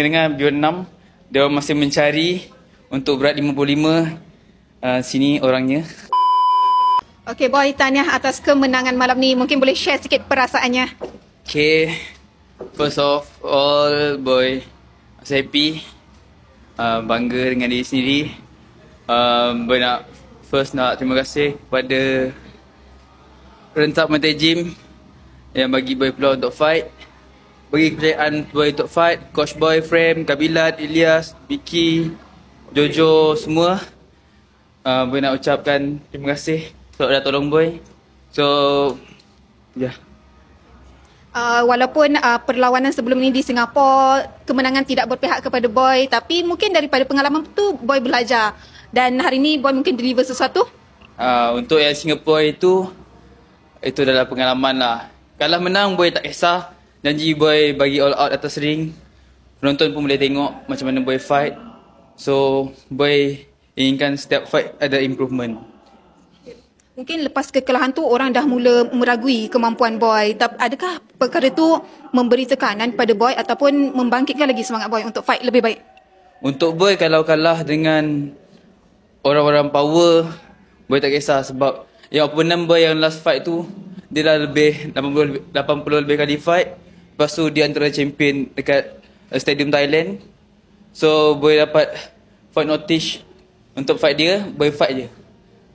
Dengan Beyond 6, dia masih mencari untuk berat 55. Sini orangnya. Okey, Boy, tahniah atas kemenangan malam ni. Mungkin boleh share sikit perasaannya. Okay, first of all, Boy, saya happy, bangga dengan diri sendiri. Boy nak terima kasih kepada Rentap Muay Gym yang bagi Boy peluang untuk fight, bagi kepercayaan Boy untuk fight, Coach Boy, Frame, Kabilat, Ilyas, Vicky, Jojo, semua. Boy nak ucapkan terima kasih sebab dah tolong Boy. So, ya. Yeah. Walaupun perlawanan sebelum ini di Singapura, kemenangan tidak berpihak kepada Boy, tapi mungkin daripada pengalaman tu Boy belajar. Dan hari ni Boy mungkin deliver sesuatu. Untuk yang Singapura itu adalah pengalaman lah. Kalah menang Boy tak kisah. Janji Boy bagi all out atas ring. Penonton pun boleh tengok macam mana Boy fight. So Boy inginkan setiap fight ada improvement. Mungkin lepas kekalahan tu orang dah mula meragui kemampuan Boy. Adakah perkara tu memberi tekanan pada Boy ataupun membangkitkan lagi semangat Boy untuk fight lebih baik? Untuk Boy, kalau kalah dengan orang-orang power, Boy tak kisah sebab yang opponent Boy yang last fight tu dia dah lebih 80 lebih kali fight. Lepas tu dia antara champion dekat Stadium Thailand. So Boy dapat fight notice untuk fight dia, Boy fight je.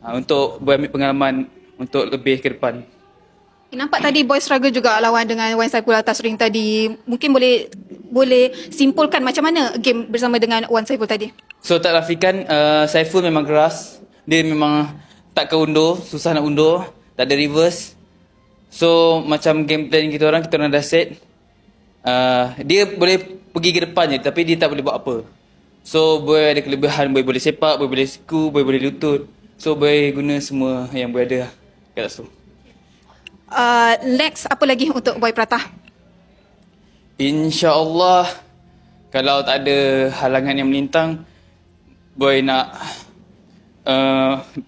Untuk Boy ambil pengalaman untuk lebih ke depan. Nampak tadi Boy struggle juga lawan dengan Wan Saiful atas ring tadi. Mungkin boleh simpulkan macam mana game bersama dengan Wan Saiful tadi? So tak lafikan, Saiful memang keras. Dia memang tak ke undur, susah nak undur, tak ada reverse. So macam game plan kita orang dah set. Dia boleh pergi ke depan je tapi dia tak boleh buat apa. So Boy ada kelebihan, Boy boleh sepak, Boy boleh siku, Boy boleh lutut. So Boy guna semua yang Boy ada kat situ. Next apa lagi untuk Boy Prata? InsyaAllah kalau tak ada halangan yang melintang, Boy nak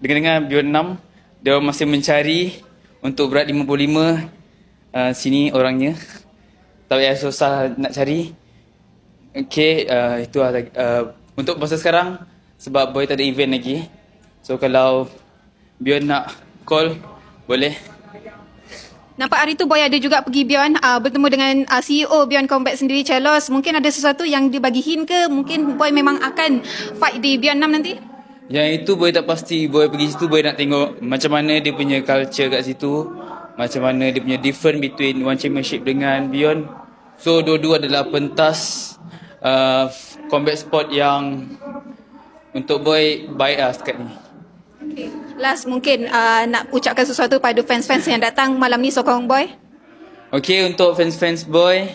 dengan Beyond 6, dia masih mencari untuk berat 55. Sini orangnya. Tak payah susah nak cari. Okay, itu lah. Untuk masa sekarang, sebab Boy tak ada event lagi. So kalau Beyond nak call, boleh. Nampak hari tu Boy ada juga pergi Beyond bertemu dengan CEO Beyond Combat sendiri, Chelos. Mungkin ada sesuatu yang dibagi hint ke? Mungkin Boy memang akan fight di Beyond 6 nanti? Yang itu Boy tak pasti. Boy pergi situ, Boy nak tengok macam mana dia punya culture kat situ. Macam mana dia punya different between One Championship dengan Beyond. So dua-dua adalah pentas combat sport yang untuk Boy baik lah sekat ni. Okay. Last mungkin nak ucapkan sesuatu pada fans-fans yang datang malam ni sokong Boy. Okay, untuk fans-fans Boy,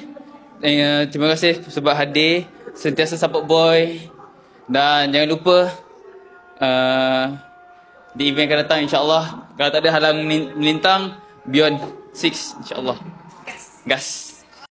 terima kasih sebab hadir. Sentiasa support Boy. Dan jangan lupa di event akan datang insyaAllah. Kalau tak ada halang melintang, Beyond 6 insyaAllah. Gas.